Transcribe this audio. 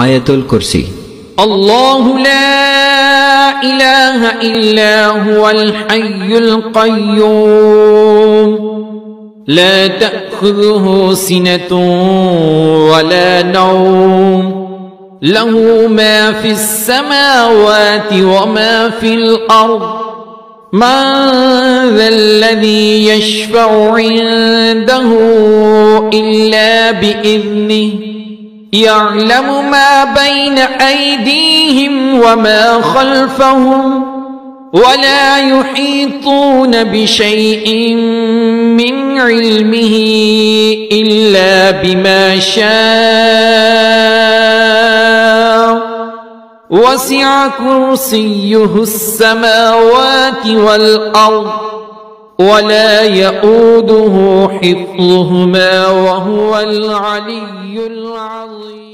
ആയത്തുൽ കുർസി. അല്ലാഹു ലാ ഇലാഹ ഇല്ലാ ഹുവൽ ഹയ്യുൽ ഖയ്യൂം ലാ തഅഖുദുഹു സിനത്തുൻ വലാ നൗം ലഹു മാ ഫിസ് സമാവാതി വമാ ഫിൽ അർദ് من ذا الذي يشفع عنده إلا بإذنه يعلم ما بين أيديهم وما خلفهم ولا يحيطون بشيء من علمه إلا بما شاء وسع كرسيه السماوات والأرض ولا يؤوده حفظهما وهو العلي العظيم.